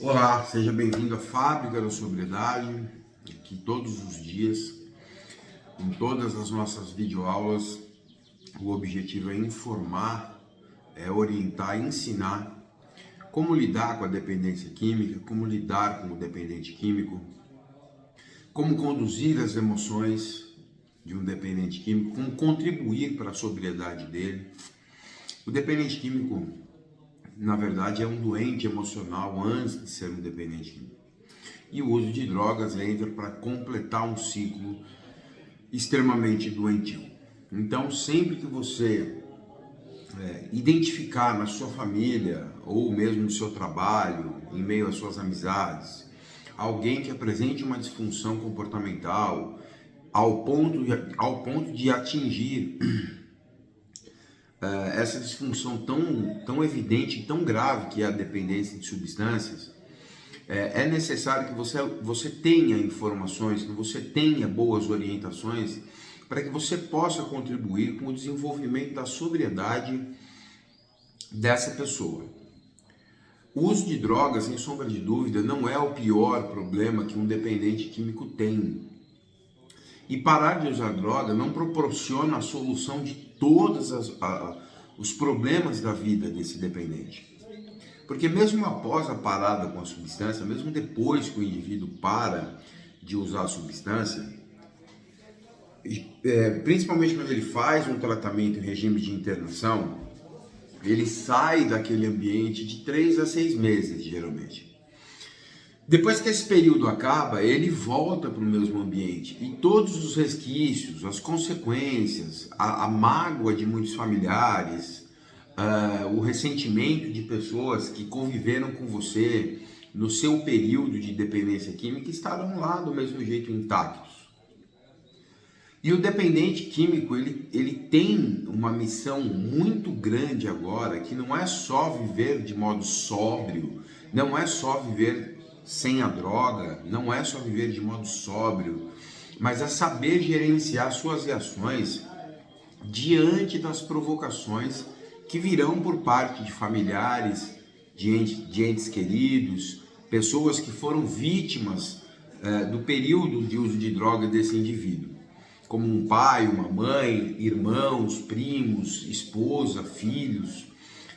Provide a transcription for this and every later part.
Olá, seja bem-vindo à Fábrica da Sobriedade, que todos os dias, em todas as nossas videoaulas, o objetivo é informar, orientar, ensinar como lidar com a dependência química, como lidar com o dependente químico, como conduzir as emoções de um dependente químico, como contribuir para a sobriedade dele. O dependente químico, na verdade, é um doente emocional antes de ser um dependente químico. E o uso de drogas entra para completar um ciclo extremamente doentio. Então, sempre que você identificar na sua família ou mesmo no seu trabalho, em meio às suas amizades, alguém que apresente uma disfunção comportamental ao ponto de atingir essa disfunção tão evidente e tão grave que é a dependência de substâncias, é necessário que você tenha informações, que você tenha boas orientações para que você possa contribuir com o desenvolvimento da sobriedade dessa pessoa. O uso de drogas, sem sombra de dúvida, não é o pior problema que um dependente químico tem. E parar de usar droga não proporciona a solução de todos os problemas da vida desse dependente. Porque mesmo após a parada com a substância, mesmo depois que o indivíduo para de usar a substância, principalmente quando ele faz um tratamento em regime de internação, ele sai daquele ambiente de 3 a 6 meses, geralmente. Depois que esse período acaba, ele volta para o mesmo ambiente e todos os resquícios, as consequências, a mágoa de muitos familiares, o ressentimento de pessoas que conviveram com você no seu período de dependência química estarão lá do mesmo jeito intactos. E o dependente químico, ele tem uma missão muito grande agora, que não é só viver de modo sóbrio, não é só viver sem a droga, não é só viver de modo sóbrio, mas é saber gerenciar suas reações diante das provocações que virão por parte de familiares, de entes queridos, pessoas que foram vítimas do período de uso de droga desse indivíduo, como um pai, uma mãe, irmãos, primos, esposa, filhos,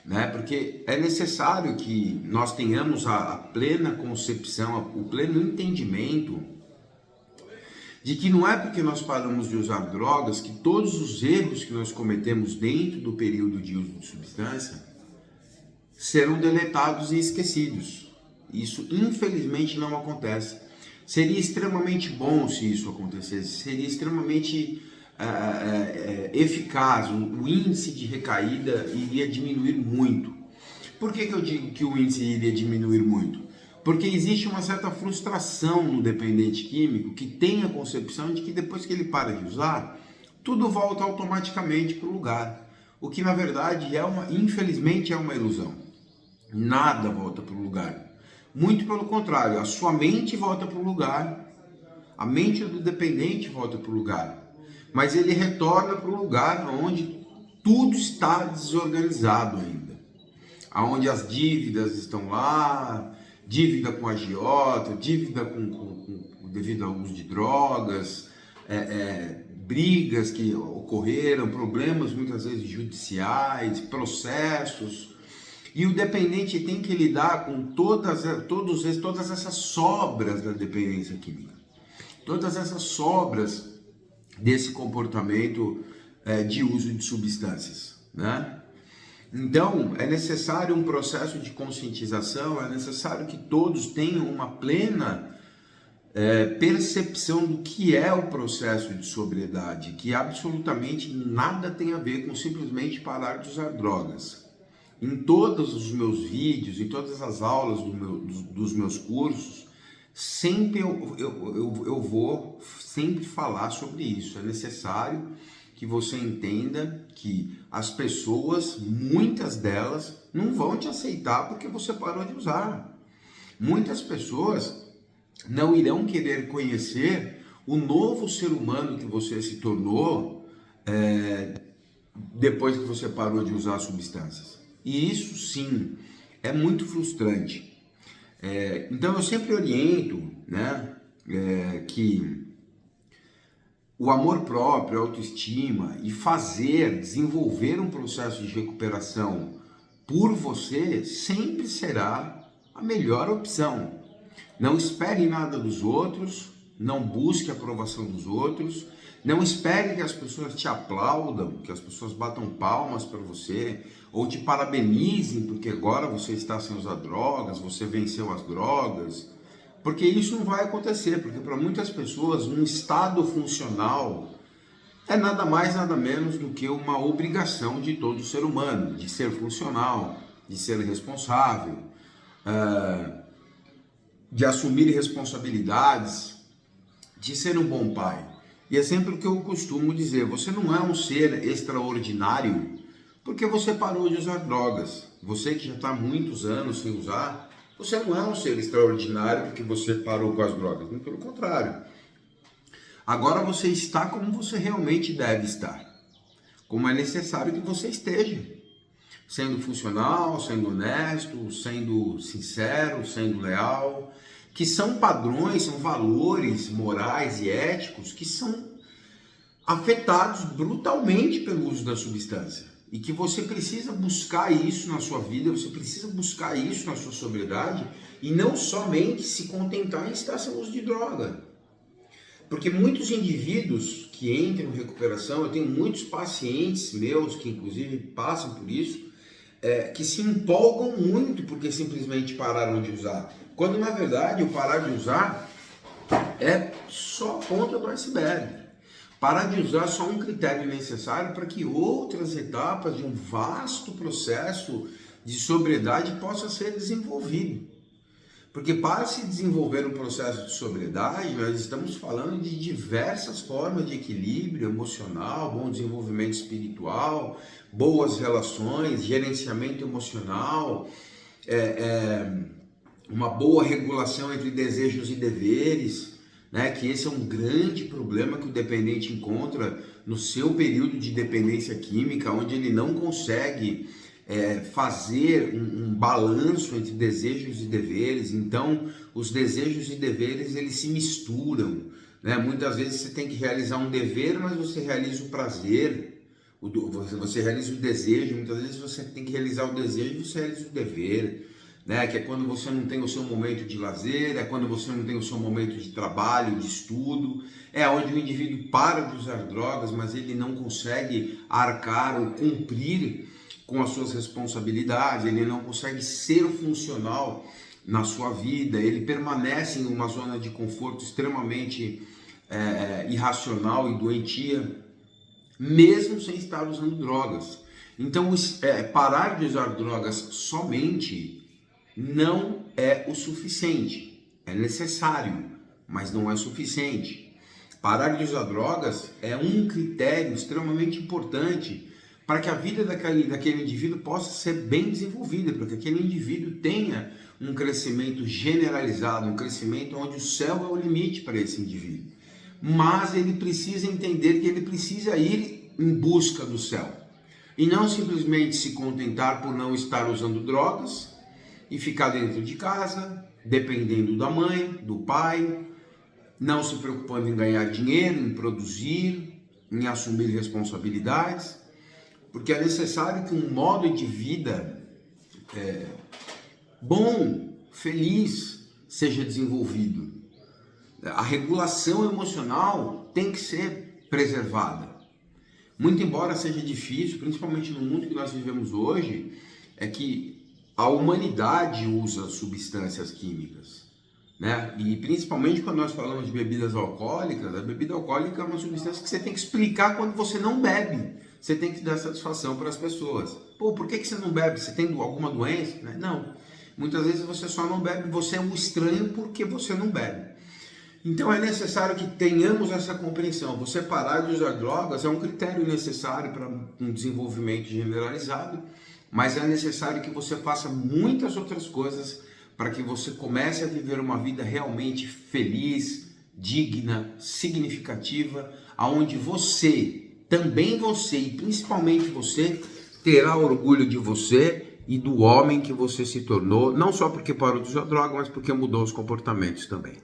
né? Porque é necessário que nós tenhamos a plena concepção, o pleno entendimento de que não é porque nós paramos de usar drogas que todos os erros que nós cometemos dentro do período de uso de substância serão deletados e esquecidos. Isso, infelizmente, não acontece. Seria extremamente bom se isso acontecesse, seria extremamente eficaz, o índice de recaída iria diminuir muito. Por que eu digo que o índice iria diminuir muito? Porque existe uma certa frustração no dependente químico que tem a concepção de que depois que ele para de usar, tudo volta automaticamente para o lugar. O que na verdade infelizmente é uma ilusão. Nada volta para o lugar. Muito pelo contrário, a sua mente volta para o lugar, a mente do dependente volta para o lugar, mas ele retorna para o lugar onde tudo está desorganizado ainda, onde as dívidas estão lá, dívida com agiota, dívida devido ao uso de drogas, brigas que ocorreram, problemas muitas vezes judiciais, processos. E o dependente tem que lidar com todas essas sobras da dependência química, todas essas sobras desse comportamento de uso de substâncias, né? Então, é necessário um processo de conscientização, é necessário que todos tenham uma plena percepção do que é o processo de sobriedade, que absolutamente nada tem a ver com simplesmente parar de usar drogas. Em todos os meus vídeos, em todas as aulas dos meus cursos, sempre eu vou sempre falar sobre isso. É necessário que você entenda que as pessoas, muitas delas, não vão te aceitar porque você parou de usar. Muitas pessoas não irão querer conhecer o novo ser humano que você se tornou depois que você parou de usar substâncias. E isso sim é muito frustrante. Então eu sempre oriento, né, que o amor próprio, a autoestima e desenvolver um processo de recuperação por você sempre será a melhor opção. Não espere nada dos outros, não busque a aprovação dos outros, não espere que as pessoas te aplaudam, que as pessoas batam palmas para você, ou te parabenizem porque agora você está sem usar drogas, você venceu as drogas, porque isso não vai acontecer, porque para muitas pessoas um estado funcional é nada mais, nada menos do que uma obrigação de todo ser humano, de ser funcional, de ser responsável, de assumir responsabilidades, de ser um bom pai. E é sempre o que eu costumo dizer, você não é um ser extraordinário porque você parou de usar drogas. Você que já está há muitos anos sem usar, você não é um ser extraordinário porque você parou com as drogas. Muito pelo contrário. Agora você está como você realmente deve estar. Como é necessário que você esteja. Sendo funcional, sendo honesto, sendo sincero, sendo leal, que são padrões, são valores morais e éticos que são afetados brutalmente pelo uso da substância. E que você precisa buscar isso na sua vida, você precisa buscar isso na sua sobriedade e não somente se contentar em estar sem uso de droga. Porque muitos indivíduos que entram em recuperação, eu tenho muitos pacientes meus que inclusive passam por isso, que se empolgam muito porque simplesmente pararam de usar. Quando na verdade o parar de usar é só a ponta do iceberg. Parar de usar é só um critério necessário para que outras etapas de um vasto processo de sobriedade possa ser desenvolvido. Porque para se desenvolver um processo de sobriedade, nós estamos falando de diversas formas de equilíbrio emocional, bom desenvolvimento espiritual, boas relações, gerenciamento emocional, uma boa regulação entre desejos e deveres, né? Que esse é um grande problema que o dependente encontra no seu período de dependência química, onde ele não consegue fazer um balanço entre desejos e deveres. Então os desejos e deveres eles se misturam, né? Muitas vezes você tem que realizar um dever, mas você realiza o prazer, você realiza o desejo, muitas vezes você tem que realizar o desejo e você realiza o dever, né? Que é quando você não tem o seu momento de lazer, é quando você não tem o seu momento de trabalho, de estudo, é onde o indivíduo para de usar drogas, mas ele não consegue arcar ou cumprir com as suas responsabilidades, ele não consegue ser funcional na sua vida, ele permanece em uma zona de conforto extremamente irracional e doentia, mesmo sem estar usando drogas. Então, parar de usar drogas somente não é o suficiente, é necessário, mas não é suficiente. Parar de usar drogas é um critério extremamente importante para que a vida daquele indivíduo possa ser bem desenvolvida, para que aquele indivíduo tenha um crescimento generalizado, um crescimento onde o céu é o limite para esse indivíduo. Mas ele precisa entender que ele precisa ir em busca do céu e não simplesmente se contentar por não estar usando drogas e ficar dentro de casa, dependendo da mãe, do pai, não se preocupando em ganhar dinheiro, em produzir, em assumir responsabilidades. Porque é necessário que um modo de vida bom, feliz, seja desenvolvido. A regulação emocional tem que ser preservada. Muito embora seja difícil, principalmente no mundo que nós vivemos hoje, é que a humanidade usa substâncias químicas, né? E principalmente quando nós falamos de bebidas alcoólicas, a bebida alcoólica é uma substância que você tem que explicar quando você não bebe. Você tem que dar satisfação para as pessoas. Pô, por que você não bebe? Você tem alguma doença? Não. Muitas vezes você só não bebe, você é um estranho porque você não bebe. Então é necessário que tenhamos essa compreensão. Você parar de usar drogas é um critério necessário para um desenvolvimento generalizado, mas é necessário que você faça muitas outras coisas para que você comece a viver uma vida realmente feliz, digna, significativa, aonde também você e principalmente você terá orgulho de você e do homem que você se tornou, não só porque parou de usar droga, mas porque mudou os comportamentos também.